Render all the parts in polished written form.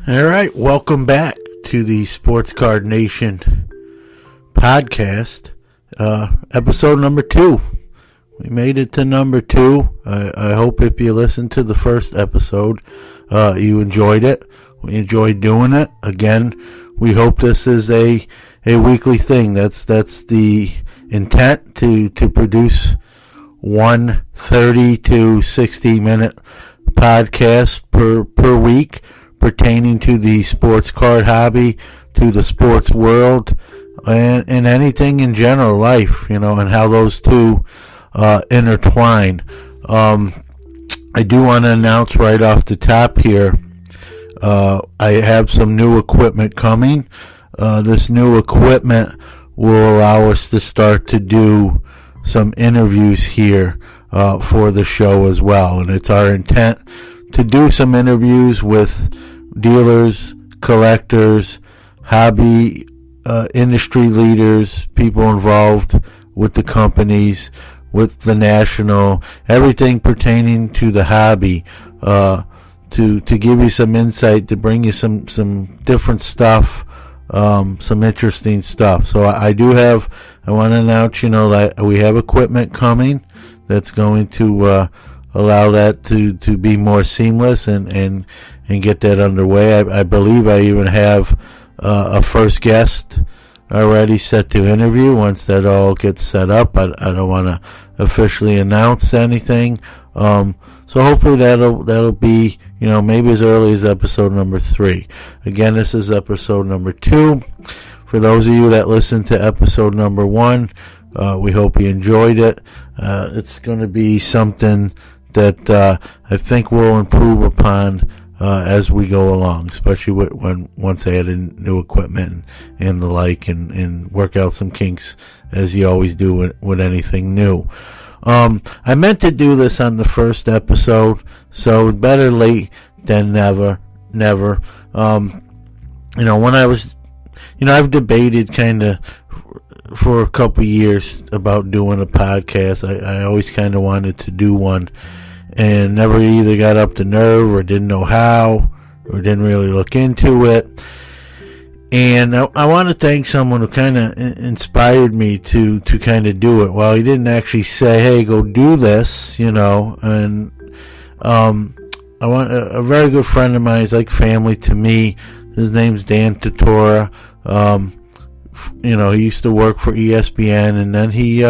All right, welcome back to the Sports Card Nation podcast, episode number 2. We made it to number 2. I hope if you listened to the first episode, you enjoyed it. We enjoyed doing it. Again, we hope this is a weekly thing. That's the intent, to produce one 30 to 60 minute podcast per week, pertaining to the sports card hobby, to the sports world, and anything in general, life, and how those two intertwine. I do want to announce right off the top here, I have some new equipment coming. This new equipment will allow us to start to do some interviews here for the show as well, and it's our intent to do some interviews with dealers, collectors, hobby industry leaders, people involved with the companies, with the national, everything pertaining to the hobby, to give you some insight, to bring you some different stuff, some interesting stuff. So I want to announce, that we have equipment coming that's going to allow that to be more seamless and get that underway. I believe I even have a first guest already set to interview. Once that all gets set up, I don't want to officially announce anything. So hopefully that'll be, maybe as early as episode number 3. Again, this is episode number 2. For those of you that listened to episode number 1, we hope you enjoyed it. It's going to be something that I think we'll improve upon as we go along, especially once I add in new equipment and the like, and work out some kinks, as you always do with anything new. I meant to do this on the first episode, so better late than never. When I was, I've debated kind of for a couple years about doing a podcast. I always kind of wanted to do one, and never either got up the nerve or didn't know how or didn't really look into it. And I want to thank someone who kind of inspired me to kind of do it. Well, he didn't actually say, hey, go do this, and I want a very good friend of mine. He's like family to me. His name's Dan Tatora. He used to work for ESPN, and then he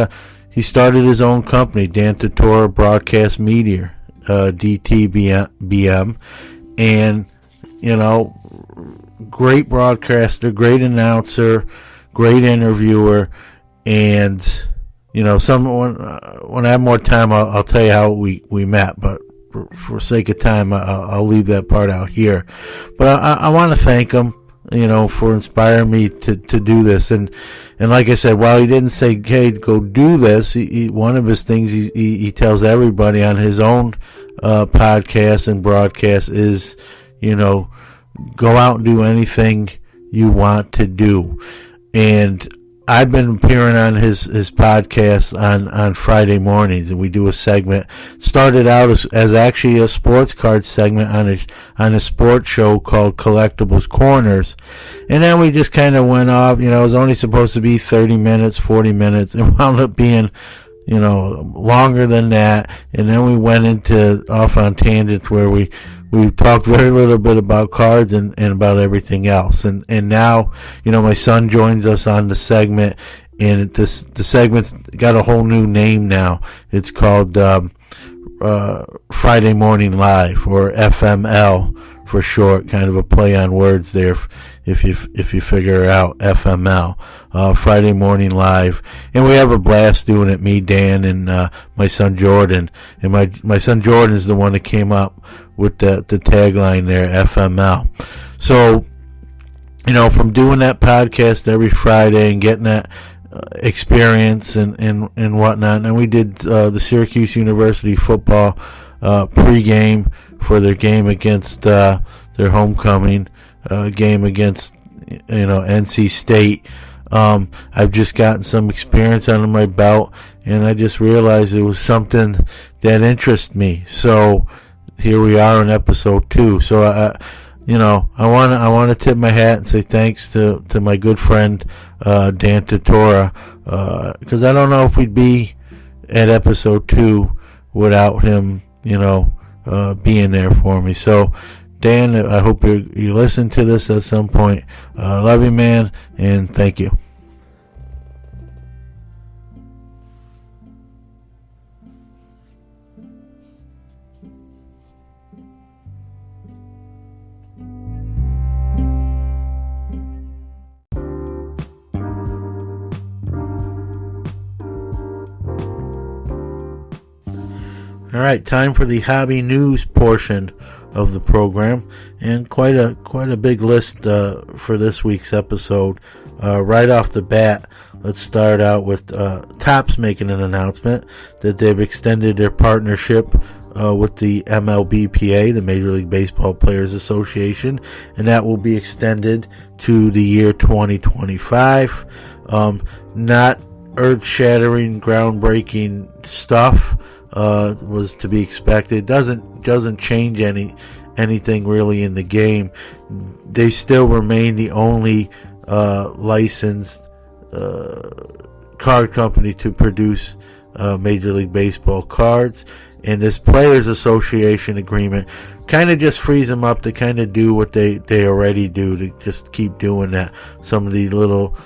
started his own company, Dan Tatora Broadcast Media, DTBM, and great broadcaster, great announcer, great interviewer, and someone, when I have more time, I'll tell you how we met, but for sake of time, I'll leave that part out here. But I want to thank him, for inspiring me to do this. And like I said, while he didn't say, hey, go do this, one of his things he tells everybody on his own podcast and broadcast is, go out and do anything you want to do. And I've been appearing on his podcast on Friday mornings, and we do a segment. Started out as actually a sports card segment on a sports show called Collectibles Corners, and then we just kind of went off. It was only supposed to be 30 minutes, 40 minutes, and wound up being longer than that. And then we went off on tangents where we talked very little bit about cards and about everything else. And now, my son joins us on the segment, and the segment's got a whole new name now. It's called Friday Morning Live, or FML for short, kind of a play on words there if you figure out FML, Friday Morning Live. And we have a blast doing it, me, Dan, and my son Jordan. And my son Jordan is the one that came up with the tagline there, FML. So, from doing that podcast every Friday and getting that experience and whatnot, and we did the Syracuse University football pregame for their game against their homecoming game against NC State. I've just gotten some experience under my belt, and I just realized it was something that interests me. So here we are in episode 2. So I want to tip my hat and say thanks to my good friend Dan Tortora, because I don't know if we'd be at episode 2 without him, being there for me. So, Dan, I hope you listen to this at some point. Love you, man, and thank you. All right, time for the hobby news portion of the program, and quite a big list for this week's episode. Right off the bat, let's start out with Topps making an announcement that they've extended their partnership with the MLBPA, the Major League Baseball Players Association, and that will be extended to the year 2025. Not earth-shattering, groundbreaking stuff. Was to be expected. Doesn't change anything really in the game. They still remain the only licensed card company to produce Major League Baseball cards, and this Players Association agreement kind of just frees them up to kind of do what they already do, to just keep doing that. Some of the little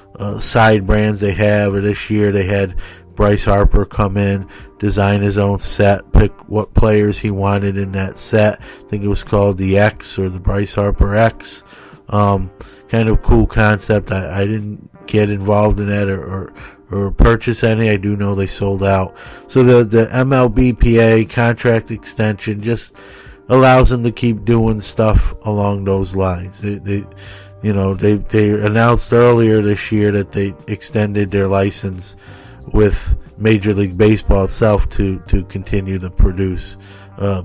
side brands they have, or this year they had Bryce Harper come in, design his own set, pick what players he wanted in that set. I think it was called the X, or the Bryce Harper X. Kind of cool concept. I didn't get involved in that or purchase any. I do know they sold out. So the MLBPA contract extension just allows them to keep doing stuff along those lines. They announced earlier this year that they extended their license with Major League Baseball itself to continue to produce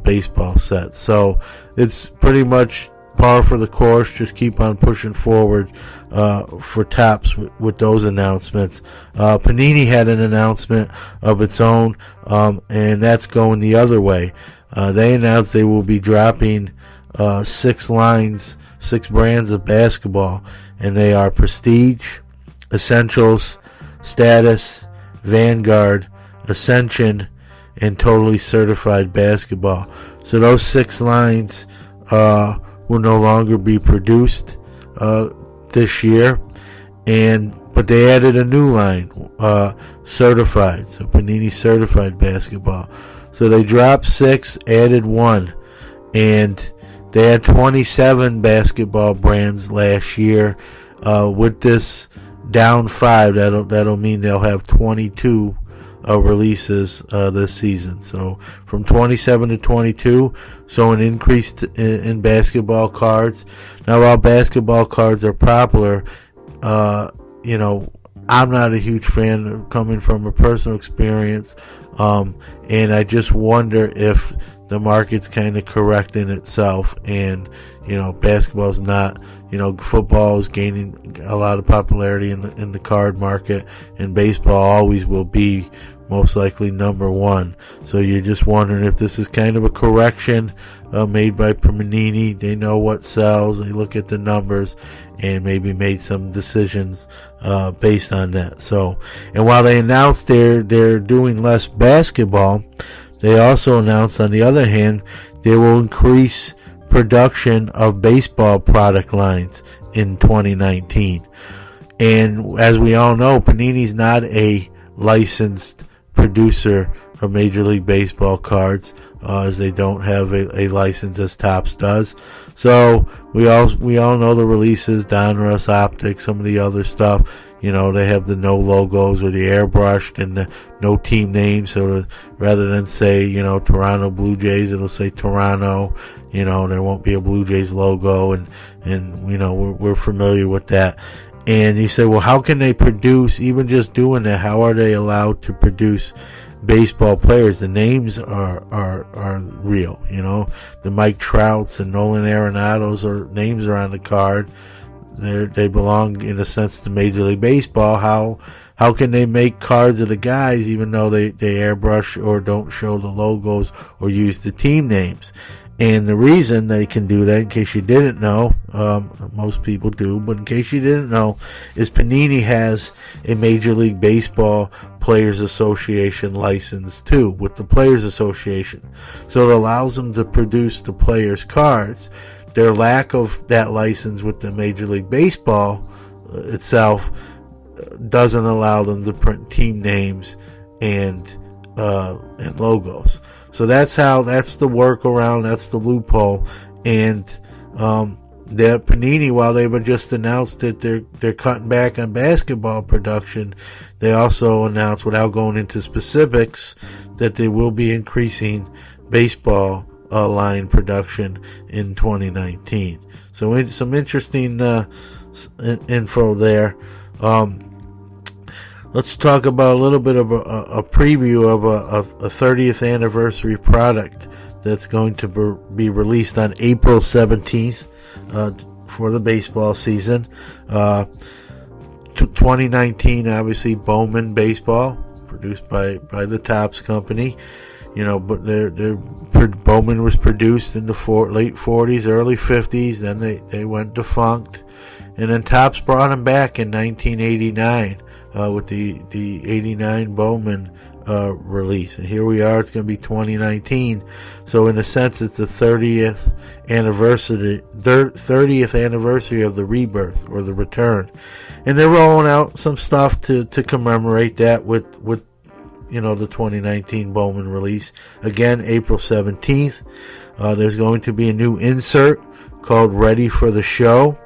baseball sets. So it's pretty much par for the course. Just keep on pushing forward for Topps with those announcements. Panini had an announcement of its own, and that's going the other way. They announced they will be dropping 6 brands of basketball, and they are Prestige, Essentials, Status, Vanguard, Ascension, and Totally Certified Basketball. So those 6 lines will no longer be produced this year, but they added a new line, Certified, so Panini Certified Basketball. So they dropped 6, added 1, and they had 27 basketball brands last year. With this down 5, that'll mean they'll have 22 releases this season. So from 27 to 22, so an increase in basketball cards. Now, while basketball cards are popular, I'm not a huge fan, coming from a personal experience, and I just wonder if the market's kind of correcting itself, and basketball's not. Football is gaining a lot of popularity in the card market, and baseball always will be most likely number 1. So you're just wondering if this is kind of a correction made by Panini. They know what sells. They look at the numbers and maybe made some decisions based on that. So, and while they announced they're doing less basketball, they also announced, on the other hand, they will increase production of baseball product lines in 2019. And as we all know, Panini's not a licensed producer of Major League Baseball cards, as they don't have a license as Topps does. So we all know the releases, Donruss Optics, some of the other stuff. They have the no logos or the airbrushed and the no team names. So rather than say, Toronto Blue Jays, it'll say Toronto. There won't be a Blue Jays logo, and we're familiar with that. And you say, well, how can they produce, even just doing that, how are they allowed to produce baseball players? The names are real, the Mike Trouts and Nolan Arenados names are on the card. They belong, in a sense, to Major League Baseball. How can they make cards of the guys even though they airbrush or don't show the logos or use the team names? And the reason they can do that, in case you didn't know, most people do, but in case you didn't know, is Panini has a Major League Baseball Players Association license too, with the Players Association. So it allows them to produce the players' cards. Their lack of that license with the Major League Baseball itself doesn't allow them to print team names and logos. So that's the workaround, that's the loophole. And that Panini, while they were just announced that they're cutting back on basketball production, they also announced, without going into specifics, that they will be increasing baseball line production in 2019. So some interesting info there. Let's talk about a little bit of a preview of a 30th anniversary product that's going to be released on April 17th for the baseball season. 2019, obviously, Bowman Baseball, produced by the Topps company. But Bowman was produced in the late 40s, early 50s. Then they went defunct, and then Topps brought them back in 1989 with the 89 Bowman release. And here we are. It's going to be 2019. So in a sense, it's the 30th anniversary of the rebirth or the return. And they're rolling out some stuff to commemorate that with the 2019 Bowman release. Again, April 17th. There's going to be a new insert called Ready for the Show,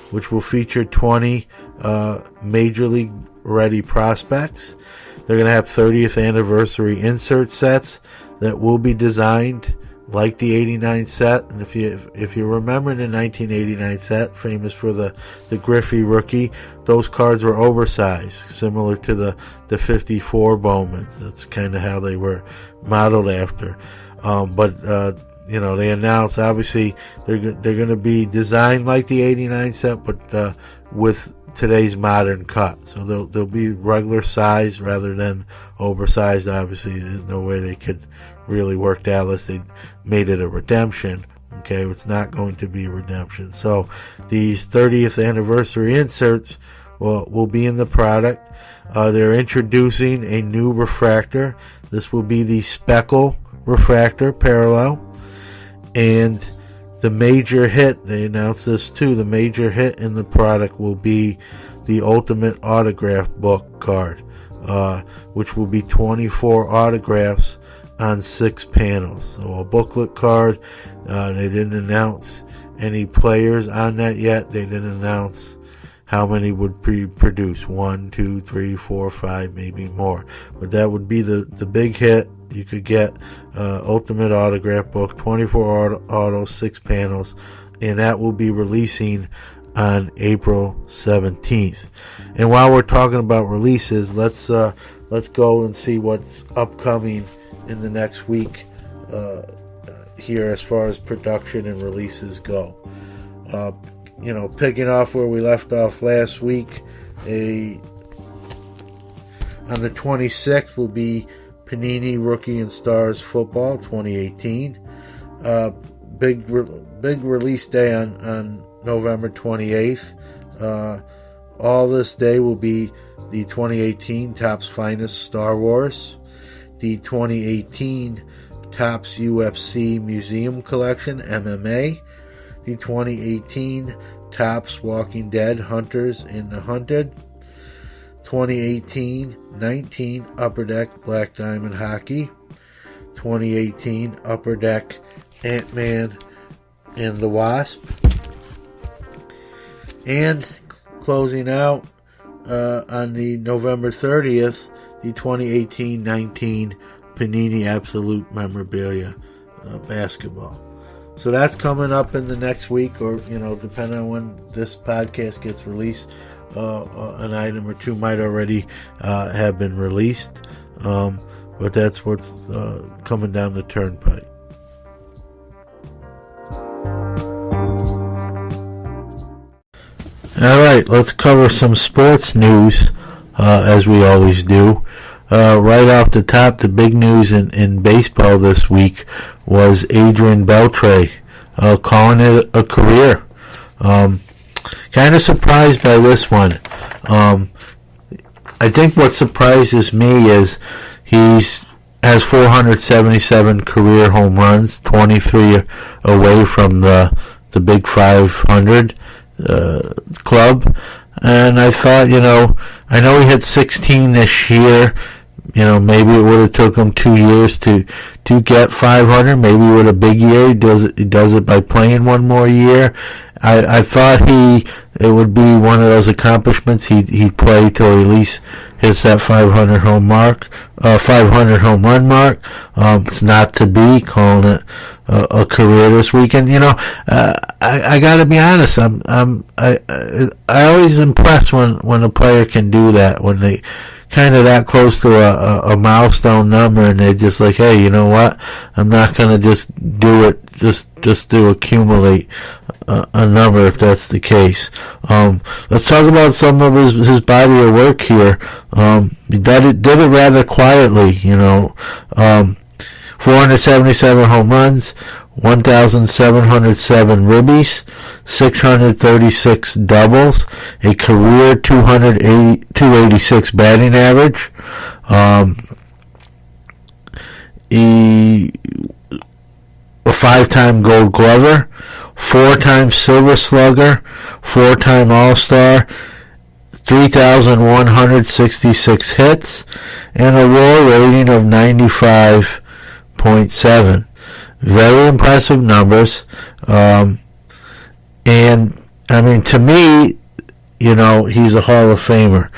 which will feature 20 Major League ready prospects. They're going to have 30th anniversary insert sets that will be designed like the 89 set. And if you remember the 1989 set, famous for the Griffey rookie, those cards were oversized, similar to the 54 Bowmans. That's kind of how they were modeled after. They announced, obviously, they're going to be designed like the 89 set, but with today's modern cut. So they'll be regular size rather than oversized. Obviously, there's no way they could really work that unless they made it a redemption. Okay, it's not going to be a redemption. So these 30th anniversary inserts will be in the product. They're introducing a new refractor. This will be the Speckle refractor parallel. And the major hit, they announced this too, the major hit in the product will be the Ultimate Autograph Book card, which will be 24 autographs on 6 panels. So a booklet card. They didn't announce any players on that yet. They didn't announce how many would be produced. 1, 2, 3, 4, 5, maybe more. But that would be the big hit. You could get Ultimate Autograph Book, 24 autos, 6 panels, and that will be releasing on April 17th. And while we're talking about releases, let's go and see what's upcoming in the next week here as far as production and releases go. Picking off where we left off last week, on the 26th will be Panini Rookie and Stars Football 2018. Big release day on November 28th. All this day will be the 2018 Topps Finest Star Wars, the 2018 Topps UFC Museum Collection MMA, the 2018 Topps Walking Dead Hunters in the Hunted, 2018-19 Upper Deck Black Diamond Hockey, 2018 Upper Deck Ant-Man and the Wasp, and closing out on the November 30th, the 2018-19 Panini Absolute Memorabilia Basketball. So that's coming up in the next week, or depending on when this podcast gets released. An item or two might already have been released, but that's what's coming down the turnpike. All right, let's cover some sports news as we always do. right off the top, the big news in baseball this week was Adrian Beltre calling it a career. Kind of surprised by this one. I think what surprises me is he's has 477 career home runs, 23 away from the big 500 club. And I thought, I know he had 16 this year. Maybe it would have took him 2 years to get 500. Maybe with a big year, he does it by playing one more year. I thought it would be one of those accomplishments. He'd play till he at least hits that 500 home run mark. It's not to be, calling it a career this weekend. I got to be honest. I always impressed when a player can do that, when they kind of that close to a milestone number, and they're just like, hey, you know what? I'm not gonna just do it just to accumulate a number, if that's the case. Let's talk about some of his body of work here. He did it rather quietly, 477 home runs, 1,707 ribbies, 636 doubles, a career 286 batting average. He a 5-time Gold Glover, 4-time Silver Slugger, 4-time All-Star, 3,166 hits, and a WAR rating of 95.7. Very impressive numbers. And I mean, to me, he's a Hall of Famer.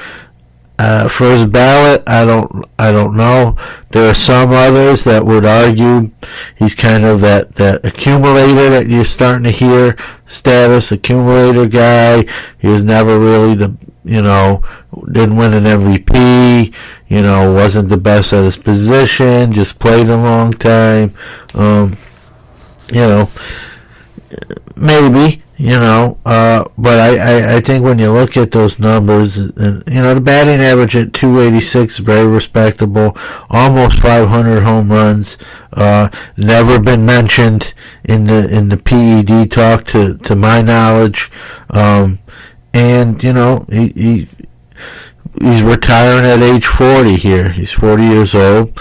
First ballot, I don't know. There are some others that would argue he's kind of that accumulator that you're starting to hear, status accumulator guy. He was never really didn't win an MVP, wasn't the best at his position, just played a long time. Maybe, but I think when you look at those numbers, and the batting average at 286 is very respectable, almost 500 home runs, never been mentioned in the PED talk to my knowledge, and he's retiring at age 40 here. He's 40 years old.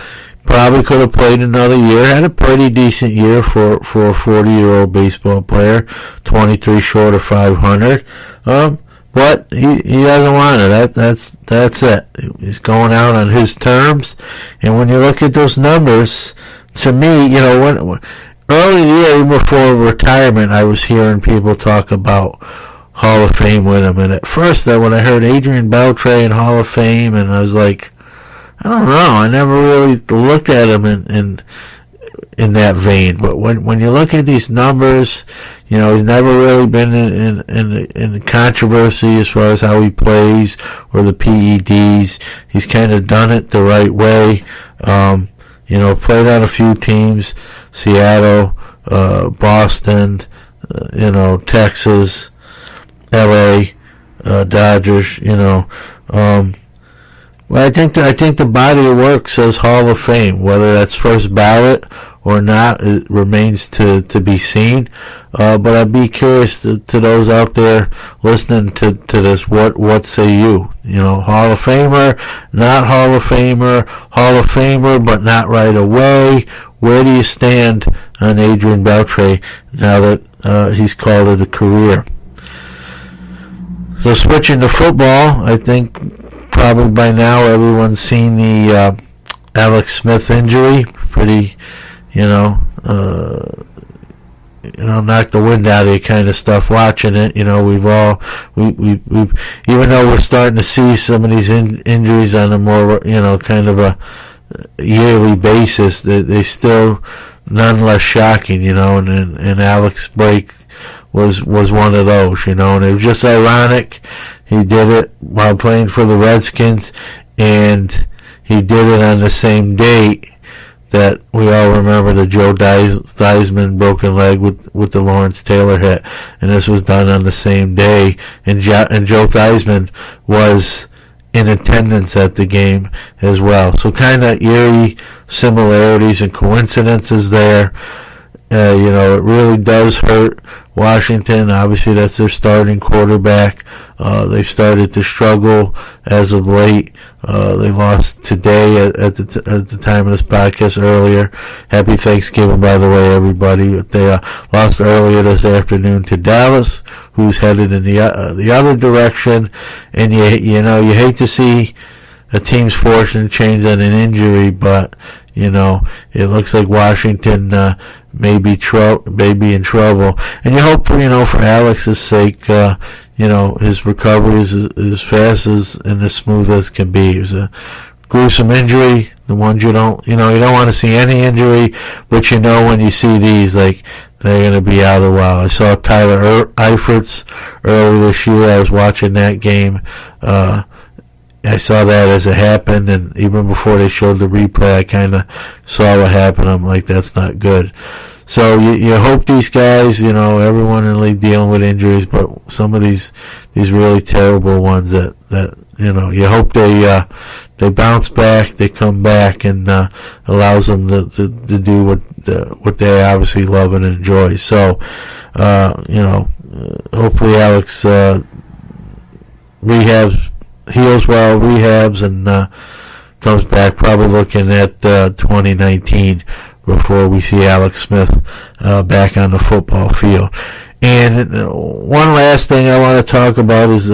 Probably could have played another year. Had a pretty decent year for a 40-year-old baseball player. 23 short of 500. But he doesn't want it. That's it. He's going out on his terms. And when you look at those numbers, to me, when early in the year, even before retirement, I was hearing people talk about Hall of Fame with him. And at first, when I heard Adrian Beltre in Hall of Fame, and I was like, I don't know. I never really looked at him in that vein. But when you look at these numbers, he's never really been in controversy as far as how he plays or the PEDs. He's kind of done it the right way. Played on a few teams: Seattle, Boston, Texas, LA, Dodgers. Well, I think the body of work says Hall of Fame. Whether that's first ballot or not, it remains to be seen. But I'd be curious to those out there listening to this. What say you? Hall of Famer, not Hall of Famer, Hall of Famer, but not right away. Where do you stand on Adrian Beltre now that he's called it a career? So switching to football, I think probably by now everyone's seen the Alex Smith injury. Pretty, knock the wind out of you kind of stuff watching it. We've even though we're starting to see some of these injuries on a more, kind of a yearly basis, they still nonetheless shocking, and Alex break was one of those, and it was just ironic. He did it while playing for the Redskins, and he did it on the same date that we all remember the Joe Theismann broken leg with the Lawrence Taylor hit, and this was done on the same day. And Joe Theismann was in attendance at the game as well. So kind of eerie similarities and coincidences there. It really does hurt Washington. Obviously, that's their starting quarterback. They've started to struggle as of late. They lost today at the time of this podcast earlier. Happy Thanksgiving, by the way, everybody. But they lost earlier this afternoon to Dallas, who's headed in the other direction. And you hate to see a team's fortune change on an injury, but it looks like Washington may be in trouble. And you hope, for Alex's sake, his recovery is as fast and as smooth as can be. It was a gruesome injury, the ones you don't want to see any injury, but when you see these, like, they're going to be out a while. I saw Tyler Eifert's earlier this year. I was watching that game. I saw that as it happened, and even before they showed the replay, I kind of saw what happened. I'm like, that's not good. So you hope these guys, everyone in the league dealing with injuries, but some of these really terrible ones that you hope they bounce back, they come back, and allows them to do what they obviously love and enjoy. So hopefully Alex heals well, rehabs, and comes back, probably looking at 2019 before we see Alex Smith back on the football field. And one last thing I want to talk about is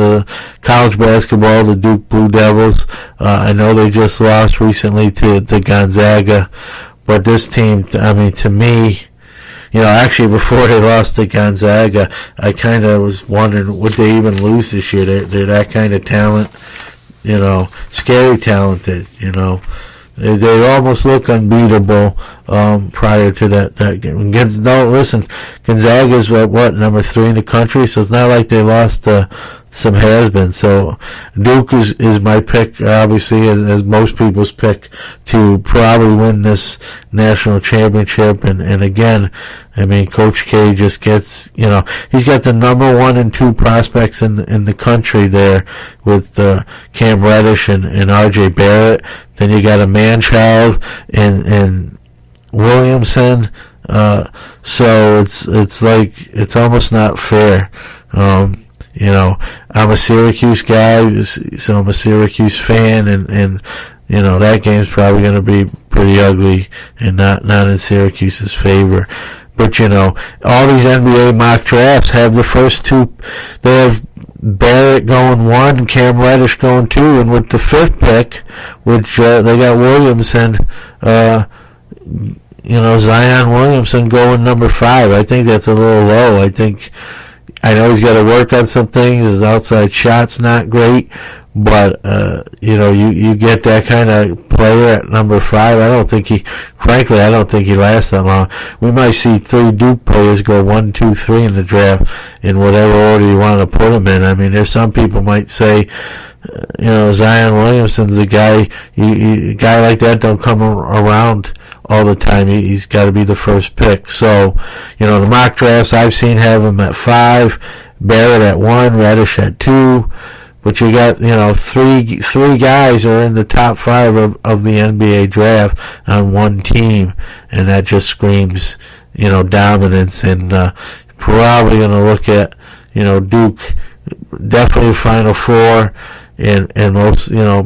college basketball, the Duke Blue Devils. I know they just lost recently to Gonzaga, but this team, to me, actually before they lost to Gonzaga, I kind of was wondering, would they even lose this year? They're that kind of talent, scary talented, They almost look unbeatable prior to that game. Gonzaga's number 3 in the country, so it's not like they lost some has-beens. So Duke is my pick, obviously, as most people's pick, to probably win this national championship. And again, Coach K just gets, he's got the number 1 and 2 prospects in the country there with Cam Reddish and RJ Barrett. Then you got a man-child and Williamson. So it's almost not fair. I'm a Syracuse guy, so I'm a Syracuse fan, and that game's probably going to be pretty ugly and not in Syracuse's favor. But all these NBA mock drafts have the first 2. They have Barrett going 1, Cam Reddish going 2, and with the 5th pick, which they got Williamson, Zion Williamson going number 5. I think that's a little low. I know he's got to work on some things. His outside shot's not great, but you get that kind of player at number 5. I don't think he lasts that long. We might see 3 Duke players go 1, 2, 3 in the draft in whatever order you want to put them in. There's some people might say, Zion Williamson's a guy. A guy like that don't come around all the time. He's got to be the first pick. So, the mock drafts I've seen have him at 5, Barrett at 1, Reddish at 2. But you got, three guys are in the top 5 of the NBA draft on one team, and that just screams, dominance. And probably going to look at, Duke, definitely Final Four, and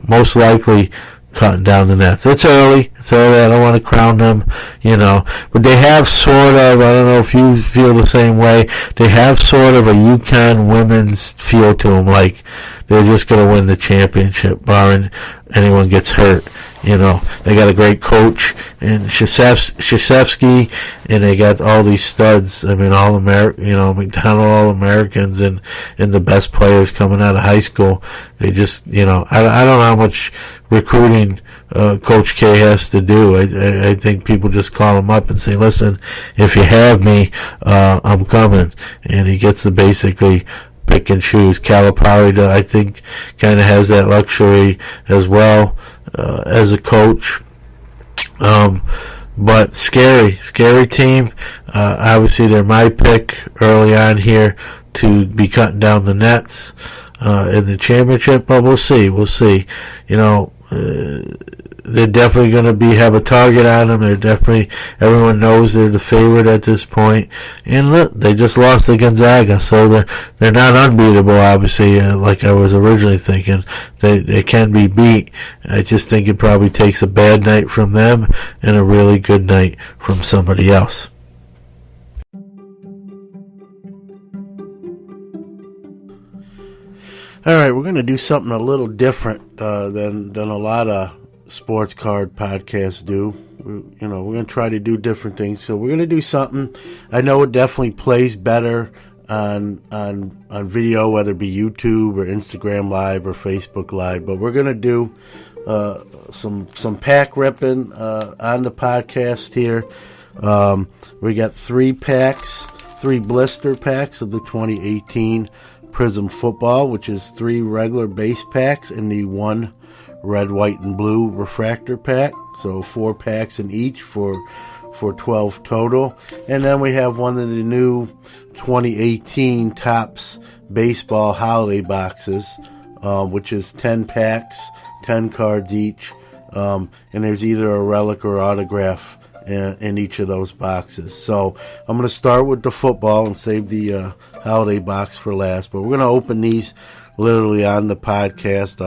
most likely cutting down the nets. It's early. I don't want to crown them, but they have sort of, I don't know if you feel the same way, they have sort of a UConn women's feel to them, like they're just going to win the championship, barring anyone gets hurt. They got a great coach in Krzyzewski, and they got all these studs. All McDonald All-Americans and the best players coming out of high school. They just, I don't know how much recruiting Coach K has to do. I think people just call him up and say, listen, if you have me, I'm coming. And he gets to basically pick and choose. Calipari, I think, kind of has that luxury as well. As a coach, but scary team. Obviously, they're my pick early on here to be cutting down the nets. in the championship, but we'll see. We'll see. You know, they're definitely going to have a target on them. Everyone knows they're the favorite at this point. And look, they just lost to Gonzaga, so they're not unbeatable, obviously, like I was originally thinking. They can be beat. I just think it probably takes a bad night from them and a really good night from somebody else. All right, we're going to do something a little different than a lot of sports card podcasts do. We're going to try to do different things. So we're going to do something. I know it definitely plays better on video, whether it be YouTube or Instagram Live or Facebook Live. But we're going to do some pack ripping on the podcast here. We got 3 blister packs of the 2018 Prism Football, which is 3 regular base packs and the 1 red, white, and blue refractor pack. So 4 packs in each for 12 total. And then we have one of the new 2018 Topps Baseball Holiday Boxes, which is 10 packs, 10 cards each. And there's either a relic or autograph in each of those boxes. So I'm going to start with the football and save the holiday box for last. But we're going to open these literally on the podcast.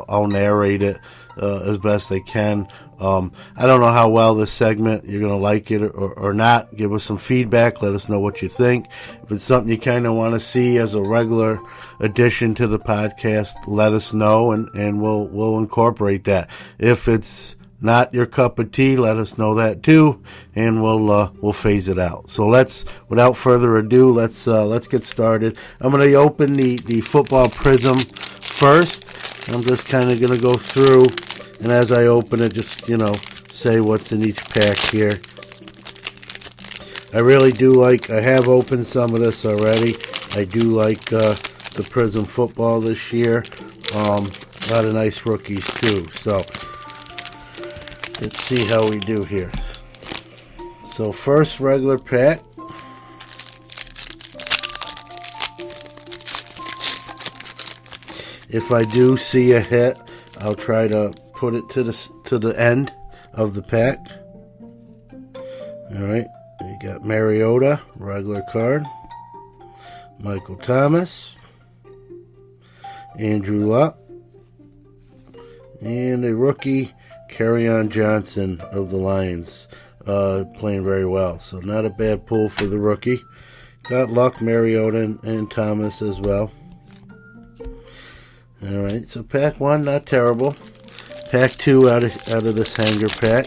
I'll narrate it as best I can. I don't know how well this segment, you're going to like it or not. Give us some feedback. Let us know what you think. If it's something you kind of want to see as a regular addition to the podcast, let us know, and we'll incorporate that. If it's not your cup of tea, let us know that too, and we'll phase it out. So without further ado, let's get started. I'm going to open the football Prism first. I'm just kind of going to go through, and as I open it, just say what's in each pack here. I really do I have opened some of this already. I do like the Prism Football this year. A lot of nice rookies too. So let's see how we do here. So first regular pack. If I do see a hit, I'll try to put it to the end of the pack. All right, you got Mariota, regular card. Michael Thomas, Andrew Luck, and a rookie, Kerryon Johnson of the Lions, playing very well. So not a bad pull for the rookie. Got Luck, Mariota, and Thomas as well. All right, so pack 1, not terrible. Pack 2 out of this hanger pack.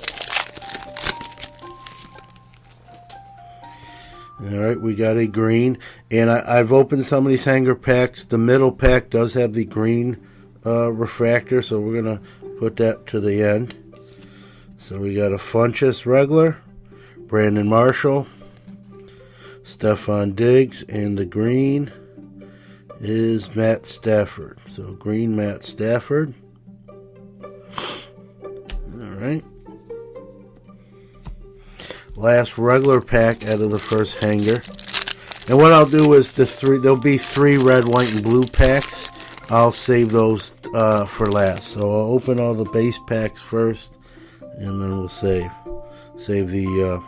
All right, we got a green, and I've opened some of these hanger packs. The middle pack does have the green refractor, so we're gonna put that to the end. So we got a Funchess regular, Brandon Marshall, Stephon Diggs, and the green is Matt Stafford. So green Matt Stafford. All right. Last regular pack out of the first hanger. And what I'll do is there'll be 3 red, white, and blue packs. I'll save those for last. So I'll open all the base packs first, and then we'll save the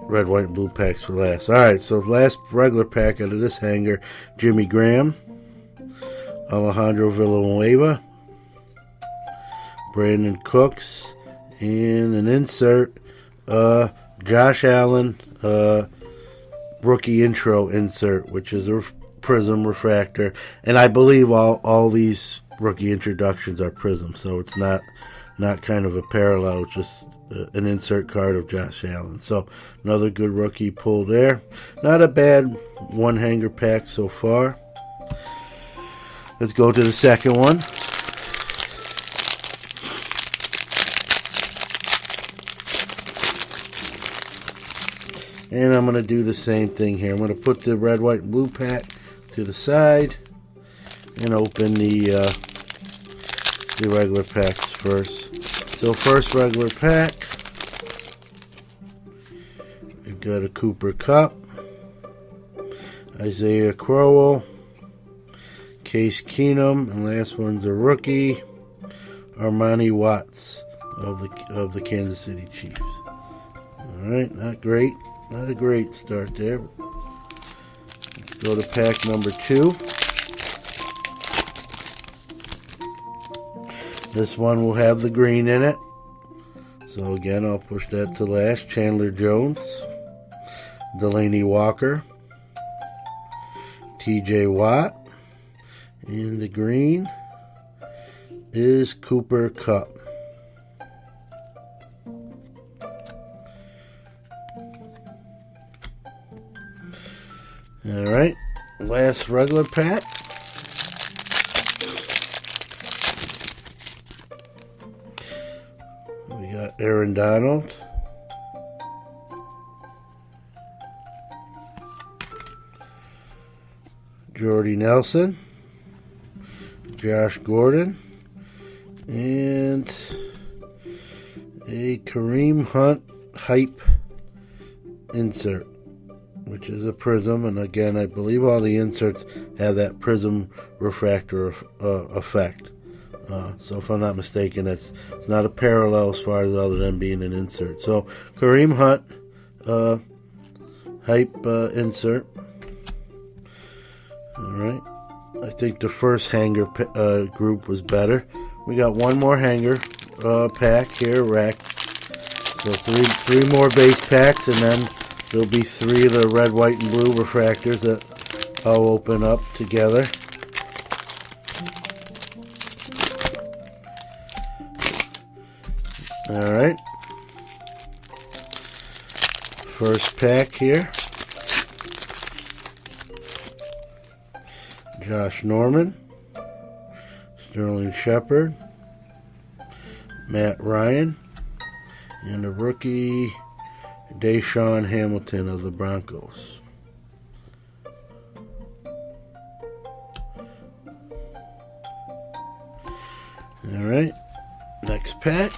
red, white, and blue packs for last. All right, so last regular pack out of this hanger: Jimmy Graham, Alejandro Villanueva, Brandon Cooks, and an insert, Josh Allen, rookie intro insert, which is a Prism refractor. And I believe all these rookie introductions are Prism, so it's not kind of a parallel, it's just an insert card of Josh Allen. So another good rookie pull there. Not a bad one hanger pack so far. Let's go to the second one. And I'm going to do the same thing here. I'm going to put the red, white, and blue pack to the side and open the regular packs first. So first regular pack, we've got a Cooper Kupp, Isaiah Crowell, Case Keenum, and last one's a rookie, Armani Watts of the Kansas City Chiefs. All right, not great, not a great start there. Let's go to pack number 2. This one will have the green in it. So again, I'll push that to last. Chandler Jones, Delaney Walker, TJ Watt, and the green is Cooper Kupp. All right, last regular pack. We got Aaron Donald, Jordy Nelson, Josh Gordon, and a Kareem Hunt hype insert, which is a prism. And again, I believe all the inserts have that prism refractor effect. So if I'm not mistaken, it's not a parallel as far as other than being an insert. So Kareem Hunt hype insert. All right. I think the first hanger group was better. We got one more hanger pack here, rack. So three more base packs, and then there'll be 3 of the red, white, and blue refractors that I'll open up together. All right. First pack here. Josh Norman, Sterling Shepard, Matt Ryan, and a rookie, Deshaun Hamilton of the Broncos. All right, next pack,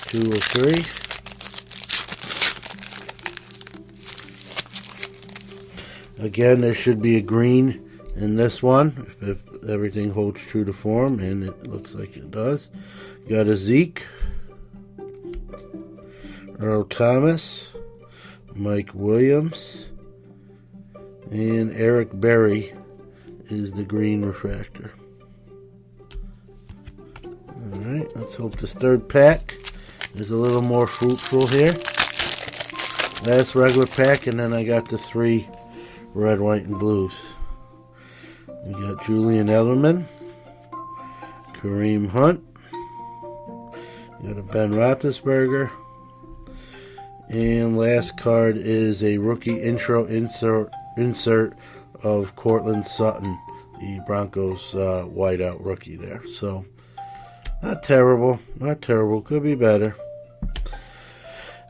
2 or 3. Again, there should be a green in this one if everything holds true to form, and it looks like it does. You got a Zeke, Earl Thomas, Mike Williams, and Eric Berry is the green refractor. Alright, let's hope this third pack is a little more fruitful here. Last regular pack, and then I got the 3 red, white, and blues. We got Julian Edelman, Kareem Hunt, got a Ben Roethlisberger, and last card is a rookie intro insert of Cortland Sutton, the Broncos wideout rookie there. So not terrible, not terrible. Could be better.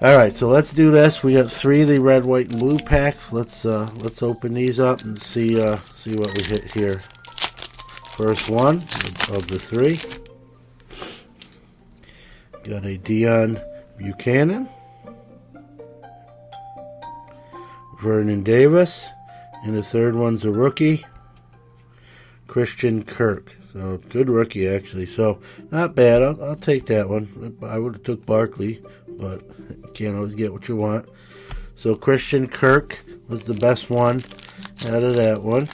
All right, so let's do this. We got 3 of the red, white, and blue packs. Let's open these up and see what we hit here. First one of the 3. Got a Deion Buchanan, Vernon Davis, and the third one's a rookie, Christian Kirk. So good rookie actually. So not bad. I'll take that one. I would have took Barkley, but you can't always get what you want. So Christian Kirk was the best one out of that one.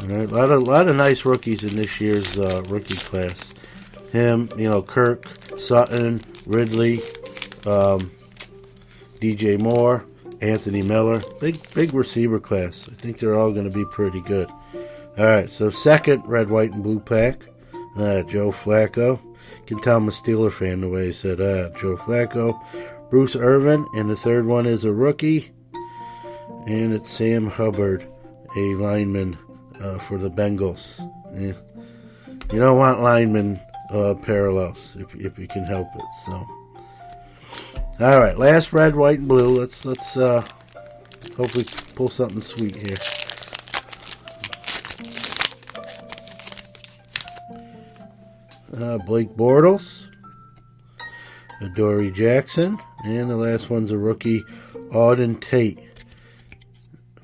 All right, a lot of nice rookies in this year's rookie class. Him, Kirk, Sutton, Ridley, DJ Moore, Anthony Miller. Big receiver class. I think they're all going to be pretty good. All right, so second red, white, and blue pack. Joe Flacco. You can tell I'm a Steeler fan the way he said Joe Flacco. Bruce Irvin, and the third one is a rookie. And it's Sam Hubbard, a lineman for the Bengals. You don't want lineman parallels if you can help it. So, all right, last red, white, and blue. Let's hopefully pull something sweet here. Blake Bortles, Adoree Jackson, and the last one's a rookie, Auden Tate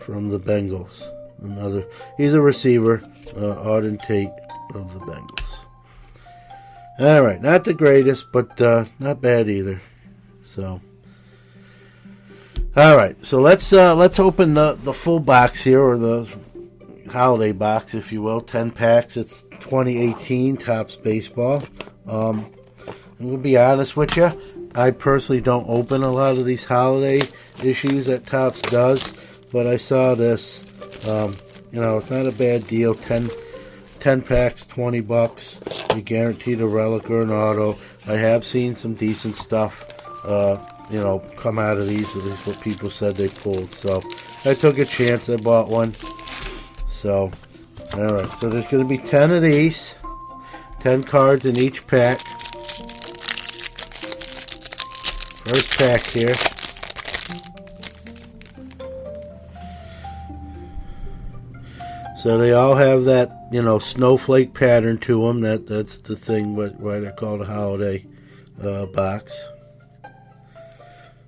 from the Bengals. He's a receiver, Auden Tate of the Bengals. All right, not the greatest, but not bad either. So, all right, so let's open the full box here, or the holiday box, if you will. 10 packs. It's 2018 Topps Baseball. I'm gonna be honest with you. I personally don't open a lot of these holiday issues that Topps does, but I saw this. It's not a bad deal. 10 packs, $20. You guaranteed a relic or an auto. I have seen some decent stuff, come out of these. At least what people said they pulled. So I took a chance. I bought one. So, all right. So there's going to be 10 of these. 10 cards in each pack. First pack here. So they all have that, snowflake pattern to them. That's the thing, why they're called a holiday box.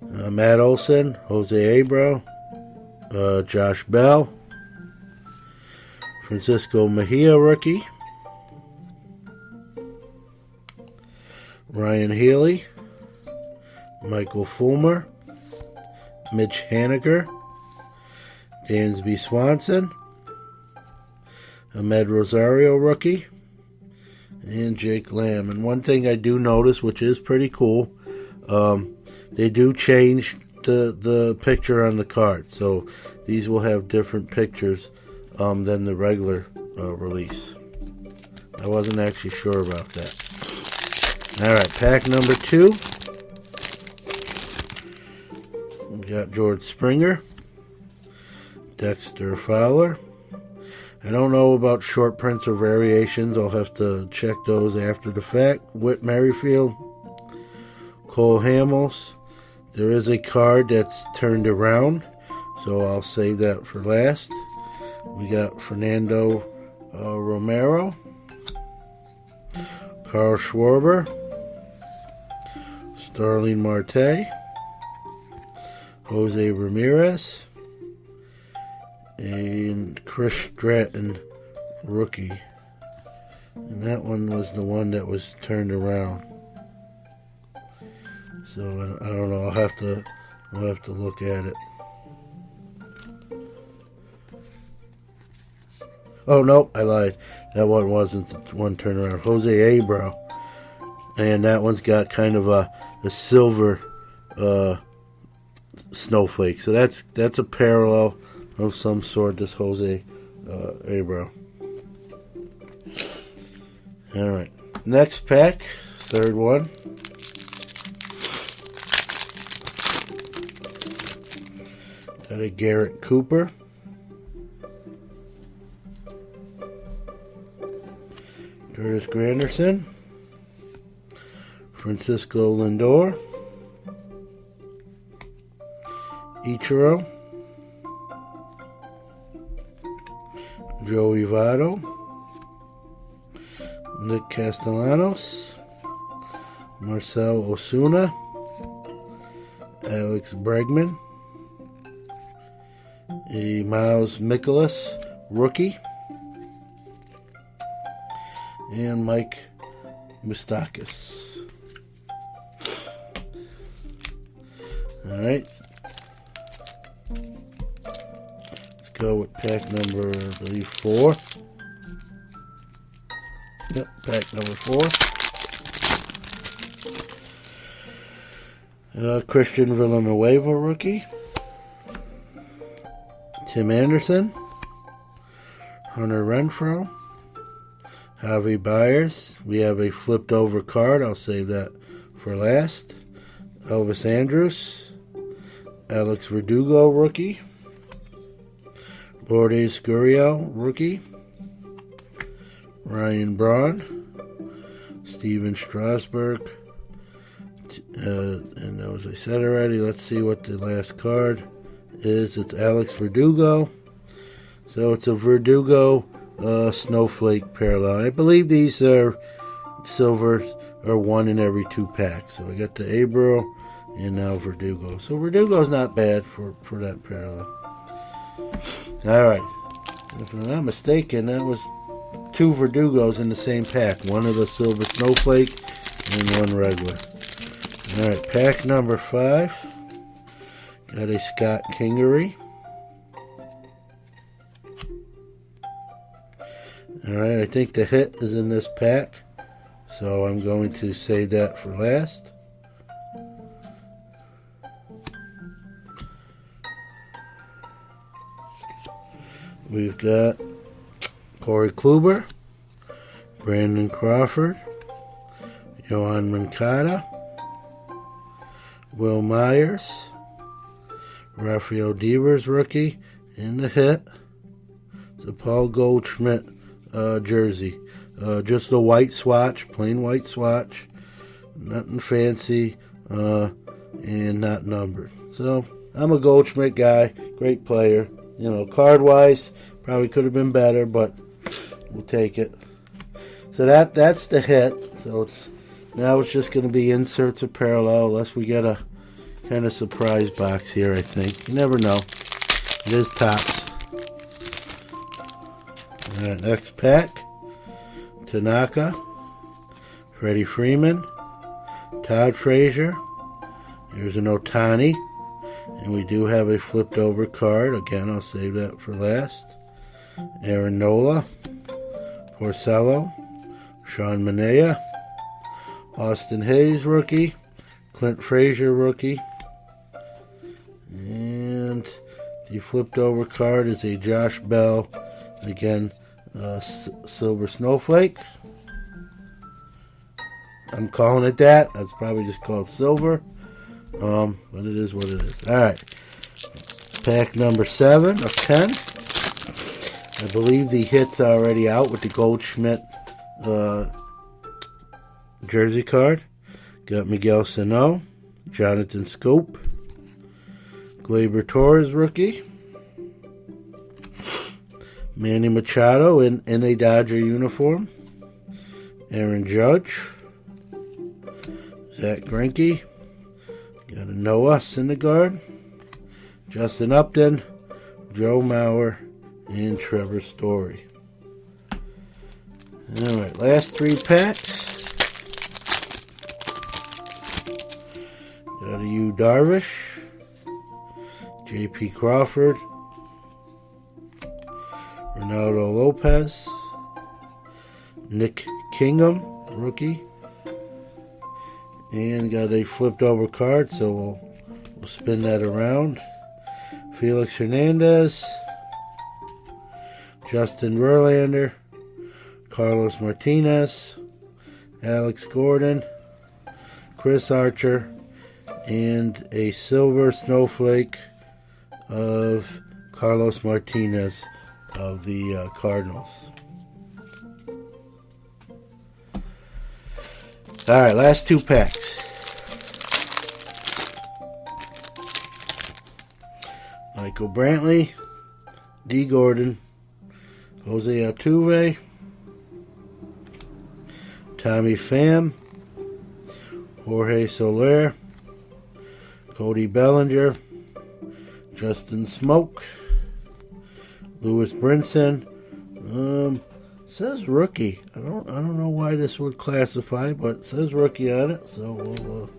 Matt Olson, Jose Abreu, Josh Bell, Francisco Mejia rookie, Ryan Healy, Michael Fulmer, Mitch Haniger, Dansby Swanson, Ahmed Rosario rookie, and Jake Lamb. And one thing I do notice, which is pretty cool, they do change the picture on the card. So these will have different pictures than the regular release. I wasn't actually sure about that. All right, pack number 2. We got George Springer, Dexter Fowler. I don't know about short prints or variations. I'll have to check those after the fact. Whit Merrifield, Cole Hamels. There is a card that's turned around, so I'll save that for last. We got Fernando Romero, Carl Schwarber, Starling Marte, Jose Ramirez, and Chris Stratton rookie. And that one was the one that was turned around. So I don't know. I'll have to look at it. Oh no, I lied. That one wasn't the one turned around. Jose Abreu, and that one's got kind of a silver snowflake. So that's a parallel of some sort. This Jose Abreu. All right, next pack, third one. Got a Garrett Cooper, Curtis Granderson, Francisco Lindor, Ichiro, Joey Votto, Nick Castellanos, Marcel Osuna, Alex Bregman, a Miles Mikolas rookie, and Mike Moustakas. All right. Let's go with pack number, I believe, 4. Yep, pack number 4. Christian Villanueva rookie. Tim Anderson. Hunter Renfroe. Javi Byers. We have a flipped over card. I'll save that for last. Elvis Andrus. Alex Verdugo rookie. Lourdes Gurriel rookie. Ryan Braun. Steven Strasburg. And as I said already, let's see what the last card is. It's Alex Verdugo. So it's a Verdugo snowflake parallel. I believe these are silver, or 1 in every 2 packs. So we got the Abreu and now Verdugo. So Verdugo's not bad for that parallel. Alright. If I'm not mistaken, that was 2 Verdugos in the same pack. One of the Silver Snowflake and one regular. Alright, pack number 5. Got a Scott Kingery. Alright, I think the hit is in this pack, so I'm going to save that for last. We've got Corey Kluber, Brandon Crawford, Yohan Moncada, Will Myers, Rafael Devers rookie, and the hit. It's a Paul Goldschmidt jersey. Just a white swatch, plain white swatch, nothing fancy, and not numbered. So I'm a Goldschmidt guy, great player. You know, card-wise, probably could have been better, but we'll take it. So that's the hit. So it's just going to be inserts or parallel, unless we get a kind of surprise box here, I think. You never know. It is tops. All right, next pack. Tanaka, Freddie Freeman, Todd Frazier. Here's an Ohtani. And we do have a flipped over card. Again, I'll save that for last. Aaron Nola, Porcello, Sean Manaea, Austin Hayes rookie, Clint Frazier rookie. And the flipped over card is a Josh Bell. Again, Silver Snowflake. I'm calling it that. That's probably just called silver. But it is what it is. Alright. Pack number 7 of 10. I believe the hit's already out with the Goldschmidt jersey card. Got Miguel Sano, Jonathan Scope, Gleyber Torres rookie, Manny Machado in a Dodger uniform, Aaron Judge, Zach Greinke, got a Noah Syndergaard, Justin Upton, Joe Mauer, and Trevor Story. Alright, last 3 packs. Got a Yu Darvish, J.P. Crawford, Ronaldo Lopez, Nick Kingham, rookie, and got a flipped over card, so we'll spin that around. Felix Hernandez, Justin Verlander, Carlos Martinez, Alex Gordon, Chris Archer, and a Silver Snowflake of Carlos Martinez of the Cardinals. Alright, last 2 packs. Michael Brantley, D. Gordon, Jose Altuve, Tommy Pham, Jorge Soler, Cody Bellinger, Justin Smoke, Lewis Brinson. Says rookie. I don't know why this would classify, but it says rookie on it, so we'll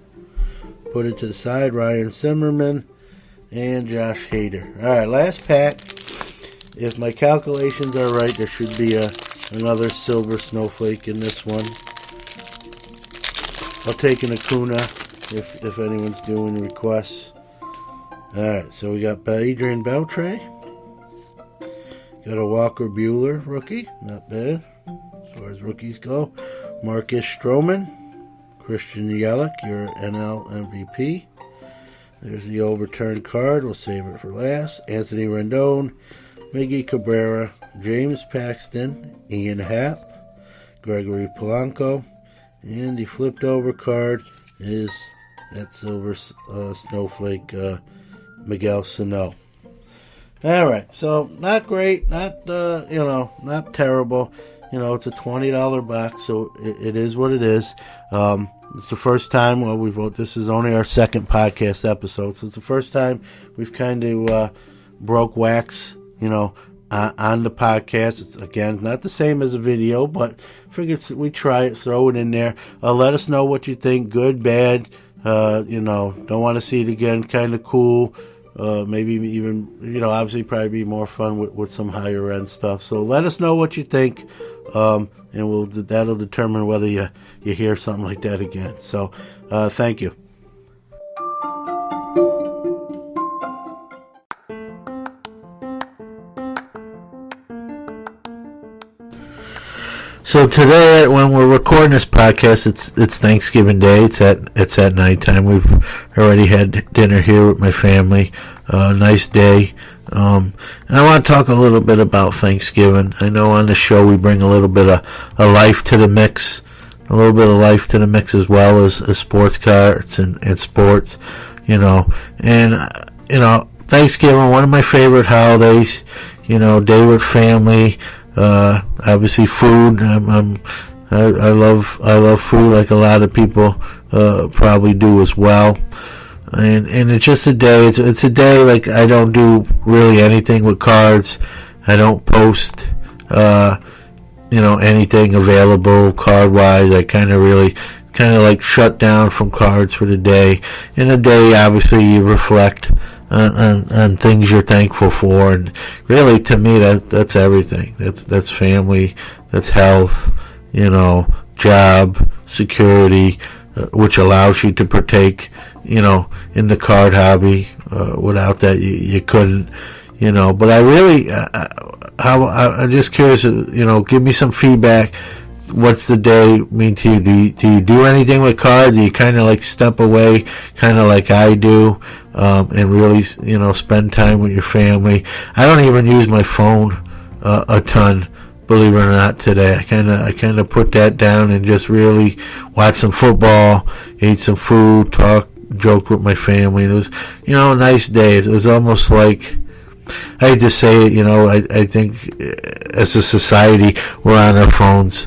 put it to the side. Ryan Zimmerman and Josh Hader. All right, last pack. If my calculations are right, there should be another Silver Snowflake in this one. I'll take an Acuna if anyone's doing requests. All right, so we got Adrian Beltre. Got a Walker Buehler rookie. Not bad as far as rookies go. Marcus Stroman. Christian Yelich, your NL MVP. There's the overturned card. We'll save it for last. Anthony Rendon. Miggy Cabrera. James Paxton. Ian Happ. Gregory Polanco. And the flipped over card is that Silver Snowflake Miguel Sano. Alright, so not great, not not terrible. It's a $20 box, so it is what it is. It's the first time, this is only our second podcast episode, so it's the first time we've kind of broke wax on the podcast. It's, again, not the same as a video, but figured we try it, throw it in there. Let us know what you think, good, bad, don't want to see it again, kind of cool. Maybe even, obviously probably be more fun with some higher end stuff. So let us know what you think, and that'll determine whether you hear something like that again. So thank you. So today, when we're recording this podcast, it's Thanksgiving Day. It's at nighttime. We've already had dinner here with my family. Nice day. And I want to talk a little bit about Thanksgiving. I know on the show we bring a little bit of life to the mix, as well as sports cards and sports, And Thanksgiving, one of my favorite holidays. Day with family. Obviously food. I love food like a lot of people probably do as well. And it's just a day. It's a day like I don't do really anything with cards. I don't post anything available card wise. I kind of like shut down from cards for the day. In the day, obviously you reflect on things you're thankful for, and really to me that's everything. That's family, that's health, job, security, which allows you to partake, in the card hobby. Without that you couldn't, but I really I'm just curious, give me some feedback. What's the day mean to you? Do you do anything with cards? Do you kind of like step away, kind of like I do, and really, spend time with your family? I don't even use my phone a ton, believe it or not. Today, I kind of put that down and just really watch some football, eat some food, talk, joke with my family. And it was, a nice day. It was almost like, I hate to say it, I think as a society we're on our phones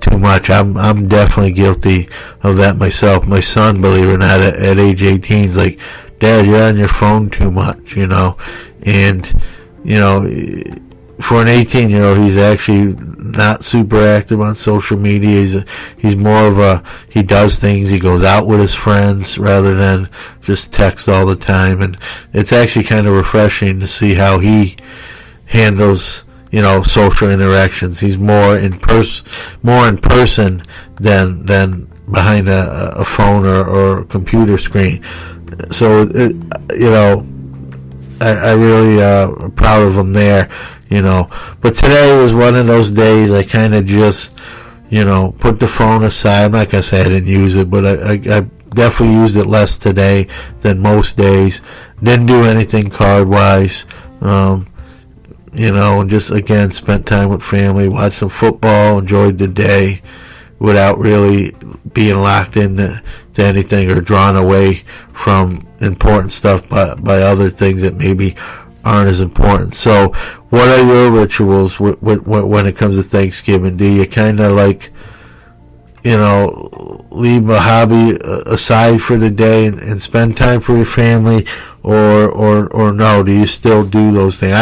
too much. I'm definitely guilty of that myself. My son, believe it or not, at age 18, is like, Dad, you're on your phone too much, and for an 18-year-old, he's actually not super active on social media. He's more of he does things, he goes out with his friends rather than just text all the time. And it's actually kind of refreshing to see how he handles, social interactions. He's more in person than behind a phone or computer screen. So, I really proud of him there. But today was one of those days I kind of just, put the phone aside. I'm not going to say I didn't use it, but I definitely used it less today than most days. Didn't do anything card-wise, and just, again, spent time with family, watched some football, enjoyed the day without really being locked into anything or drawn away from important stuff by other things that maybe aren't as important. So what are your rituals when it comes to Thanksgiving? Do you kind of like, leave a hobby aside for the day and spend time for your family, or no? Do you still do those things?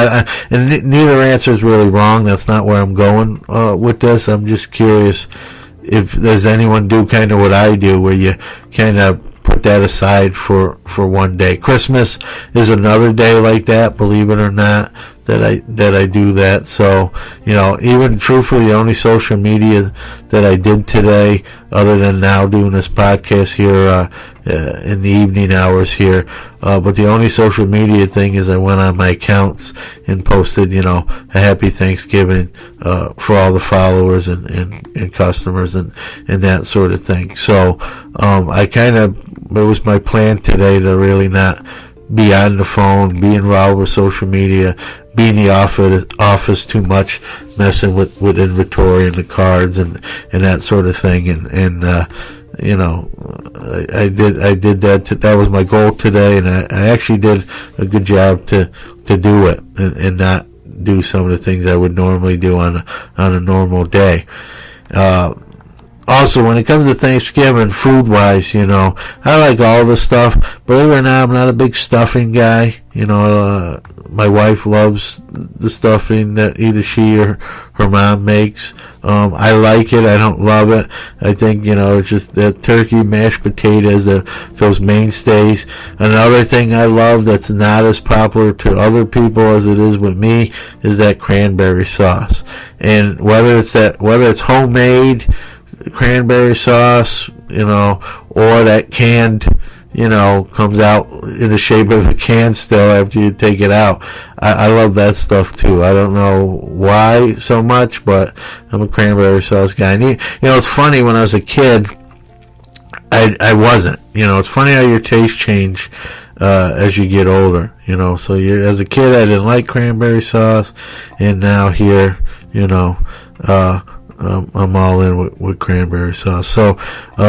And neither answer is really wrong. That's not where I'm going with this. I'm just curious if there's anyone do kind of what I do, where you kind of put that aside for one day. Christmas is another day like that, believe it or not, that I do that. So, even truthfully, the only social media that I did today, other than now doing this podcast here in the evening hours here, but the only social media thing is I went on my accounts and posted, a happy Thanksgiving for all the followers and customers and that sort of thing. So it was my plan today to really not be on the phone, be involved with social media, be in the office too much, messing with inventory and the cards and that sort of thing. And I did that. That was my goal today, and I actually did a good job to do it and not do some of the things I would normally do on a normal day. Also, when it comes to Thanksgiving, food-wise, I like all the stuff. Believe it or not, I'm not a big stuffing guy. My wife loves the stuffing that either she or her mom makes. I like it. I don't love it. I think, it's just that turkey, mashed potatoes, those mainstays. Another thing I love that's not as popular to other people as it is with me is that cranberry sauce. And whether it's homemade cranberry sauce, or that canned, comes out in the shape of a can still after you take it out. I love that stuff too. I don't know why so much, but I'm a cranberry sauce guy. And it's funny, when I was a kid, I wasn't. It's funny how your tastes change as you get older. So as a kid, I didn't like cranberry sauce, and now here, I'm all in with cranberry sauce. So,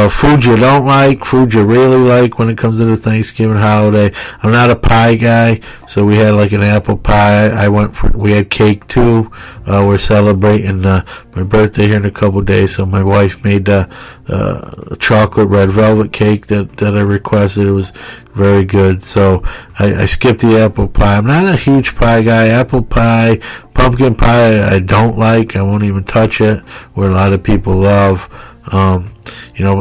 food you don't like, food you really like when it comes to the Thanksgiving holiday. I'm not a pie guy, so we had like an apple pie. We had cake too. We're celebrating my birthday here in a couple days, so my wife made a chocolate red velvet cake that I requested. It was very good. So I skipped the apple pie. I'm not a huge pie guy. Apple pie, pumpkin pie, I don't like. I won't even touch it, where a lot of people love.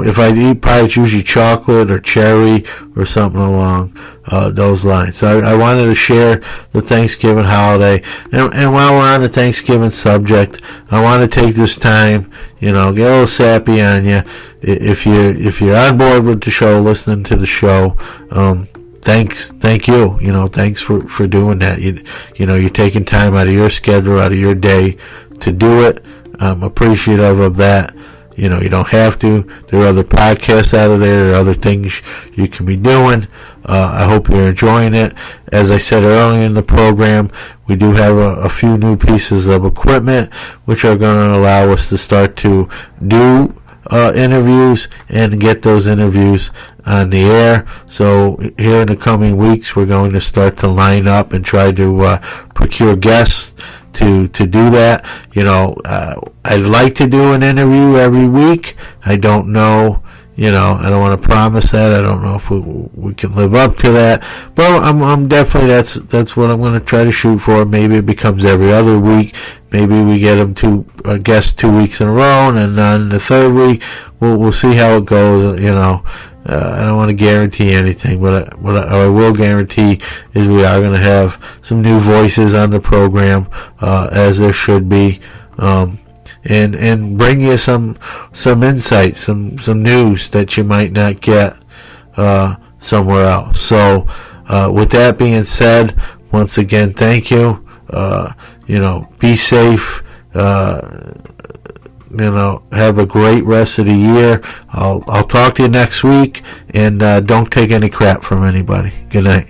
If I eat pie, it's usually chocolate or cherry or something along those lines. So I wanted to share the Thanksgiving holiday. And while we're on the Thanksgiving subject, I want to take this time, get a little sappy on you. If you're on board with the show, listening to the show, thank you. Thanks for doing that. You're taking time out of your schedule, out of your day to do it. I'm appreciative of that. You don't have to. There are other podcasts out of there. There are other things you can be doing. I hope you're enjoying it. As I said earlier in the program, we do have a few new pieces of equipment which are going to allow us to start to do interviews and get those interviews on the air. So here in the coming weeks, we're going to start to line up and try to procure guests to do that. I'd like to do an interview every week. I don't know, I don't want to promise that. I don't know if we can live up to that, but I'm definitely, that's what I'm going to try to shoot for. Maybe it becomes every other week. Maybe we get them to guests 2 weeks in a row, and then the third week we'll see how it goes. I don't want to guarantee anything, but what I will guarantee is we are going to have some new voices on the program, as there should be, and bring you some insight, some news that you might not get somewhere else. So, with that being said, once again, thank you. Be safe. Have a great rest of the year. I'll talk to you next week, and don't take any crap from anybody. Good night.